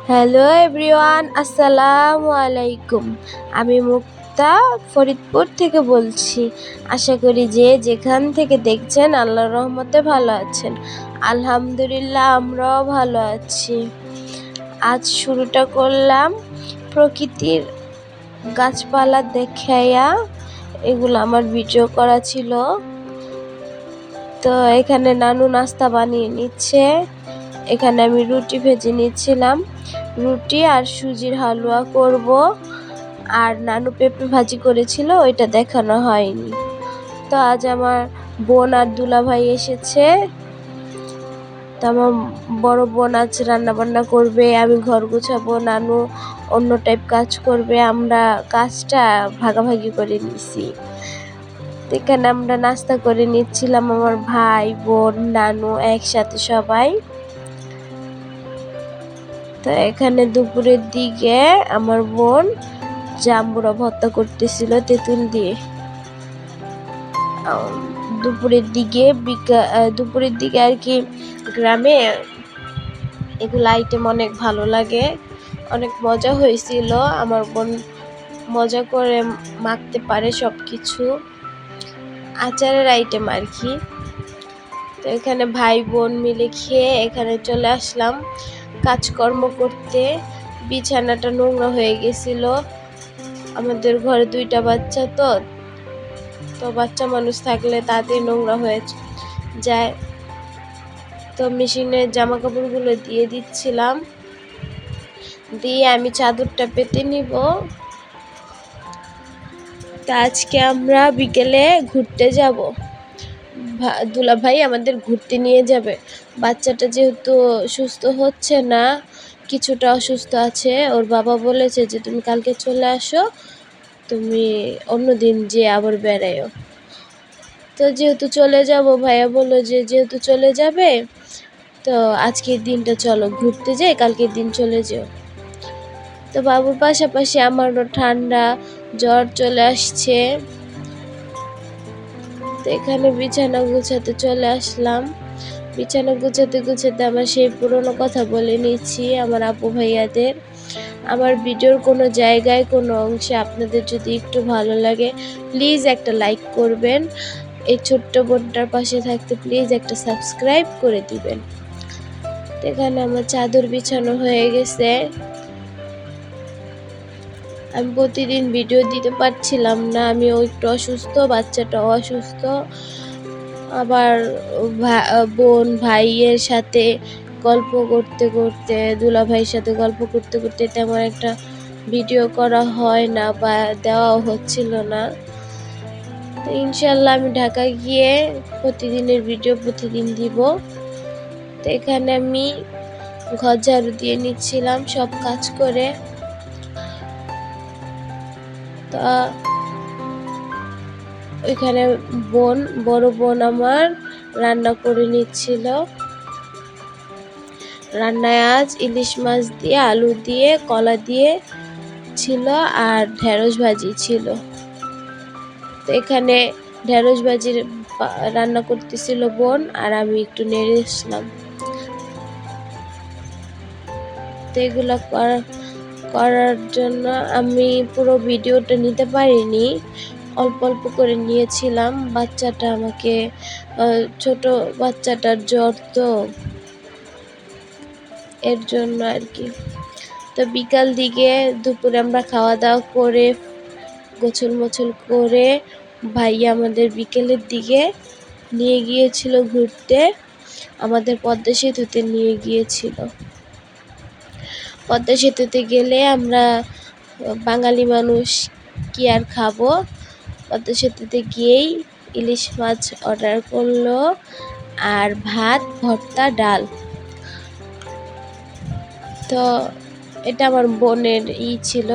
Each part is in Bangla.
হ্যালো এভরিওয়ান, আসসালামু আলাইকুম। আমি মুক্তা ফরিদপুর থেকে বলছি। আশা করি যে যেখান থেকে দেখছেন আল্লাহর রহমতে ভালো আছেন। আলহামদুলিল্লাহ, আমরাও ভালো আছি। আজ শুরুটা করলাম প্রকৃতির গাছপালা দেখাইয়া। এগুলো আমার ভিডিও করা ছিল। তো এখানে নানু নাস্তা বানিয়ে নিচ্ছে। এখানে আমি রুটি ভেজে নিচ্ছিলাম। রুটি আর সুজির হালুয়া করব। আর নানু পেঁপে ভাজি করেছিল, ওইটা দেখানো হয়নি। তো আজ আমার বোন আর দুলাভাই এসেছে। তো আমার বড় বোন আজ রান্না বান্না করবে, আমি ঘর গুছাবো, নানু অন্য টাইপ কাজ করবে। আমরা কাজটা ভাগাভাগি করে নিছি। এখানে আমরা নাস্তা করে নিচ্ছিলাম, আমার ভাই বোন নানু একসাথে সবাই। তো এখানে দুপুরের দিকে আমার বোন জাম্বুরা ভর্তা করতেছিল তেঁতুল দিয়ে। দুপুরের দিকে আর কি গ্রামে এগুলো আইটেম অনেক ভালো লাগে, অনেক মজা হয়েছিল। আমার বোন মজা করে মাখতে পারে সব কিছু, আচারের আইটেম আর কি। তো এখানে ভাই বোন মিলে খেয়ে এখানে চলে আসলাম কাজকর্ম করতে। বিছানাটা নোংরা হয়ে গেছিল। আমাদের ঘরে 2টা বাচ্চা, তো বাচ্চা মানুষ থাকলে তাড়াতাড়ি নোংরা হয়ে যায়। তো মেশিনে জামা কাপড়গুলো দিয়ে দিচ্ছিলাম, দিয়ে আমি চাদরটা পেতে নিব। তা আজকে আমরা বিকেলে ঘুরতে যাব। দুলাভাই আমাদের ঘুরতে নিয়ে যাবে। বাচ্চাটা যেহেতু সুস্থ হচ্ছে না, কিছুটা অসুস্থ আছে, ওর বাবা বলেছে যে তুমি কালকে চলে আসো, তুমি অন্যদিন যে আবার বেড়াইও। তো যেহেতু চলে যাব, ভাইয়া বললো যে যেহেতু চলে যাবে তো আজকের দিনটা চলো ঘুরতে যাই, কালকের দিন চলে যেও। তো বাবুর পাশাপাশি আমারও ঠান্ডা জ্বর চলে আসছে। তো এখানে বিছানা গুছাতে চলে আসলাম। বিছানা গুছাতে গুছাতে আমার সেই পুরনো কথা বলে নিচ্ছি আমার আপু ভাইয়াদের। আমার ভিডিওর কোনো জায়গায় কোনো অংশে আপনাদের যদি একটু ভালো লাগে প্লিজ একটা লাইক করবেন। এই ছোট্ট বোনটার পাশে থাকতে প্লিজ একটা সাবস্ক্রাইব করে দিবেন। এখানে আমার চাদর বিছানো হয়ে গেছে। আমি প্রতিদিন ভিডিও দিতে পারছিলাম না, আমি একটু অসুস্থ, বাচ্চাটাও অসুস্থ। আবার বোন ভাইয়ের সাথে গল্প করতে করতে, দুলাভাইয়ের সাথে গল্প করতে করতে তেমন একটা ভিডিও করা হয় না বা দেওয়াও হচ্ছিল না। তো ইনশাল্লাহ আমি ঢাকা গিয়ে প্রতিদিনের ভিডিও প্রতিদিন দিব। তো এখানে আমি ঘর ঝাড়ু দিয়ে নিচ্ছিলাম সব কাজ করে। তো ওইখানে বড় বোন আমার রান্না করে নিচ্ছিল। রান্নায় আজ ইলিশ মাছ দিয়ে, আলু দিয়ে, কলা দিয়ে ছিল আর ঢেঁড়স ভাজি ছিল। তো এখানে ঢেঁড়স ভাজির রান্না করতেছিল বোন, আর আমি একটু নেড়েছিলাম। তো এগুলো করার জন্য আমি পুরো ভিডিওটা নিতে পারিনি, অল্প অল্প করে নিয়েছিলাম। বাচ্চাটা আমাকে ছোট বাচ্চাটার জ্বর, তো এর জন্য আর কি। তো বিকাল দিকে দুপুরে আমরা খাওয়া দাওয়া করে গোছল মোছল করে ভাইয়া আমাদের বিকেলের দিকে নিয়ে গিয়েছিল ঘুরতে, আমাদের পদ্মা সেতুতে নিয়ে গিয়েছিল। পদ্মা সেতুতে গেলে আমরা বাঙালি মানুষ কি আর খাবো, পদ্মা সেতুতে গিয়েই ইলিশ মাছ অর্ডার করলো আর ভাত, ভর্তা, ডাল। তো এটা আমার বোনের ছিল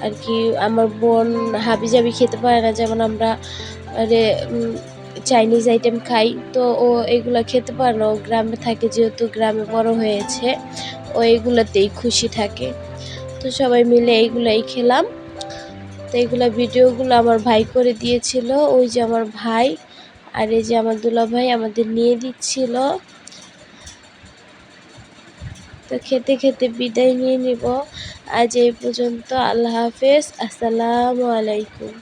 আর কি। আমার বোন হাবিজাবি খেতে পারে না, যেমন আমরা চাইনিজ আইটেম খাই, তো ও এগুলো খেতে পারে না। ও গ্রামে থাকে, যেহেতু গ্রামে বড় হয়েছে, ও এগুলোতেই খুশি থাকে। তো সবাই মিলে এইগুলাই খেলাম। তো এইগুলা ভিডিওগুলো আমার ভাই করে দিয়েছিল। ওই যে আমার ভাই আর এই যে আমার দুলাভাই আমাদের নিয়ে দিচ্ছিল। তো খেতে খেতে বিদায় নিয়ে নিব। আজ এই পর্যন্ত। আল্লাহ হাফেজ। আসসালামু আলাইকুম।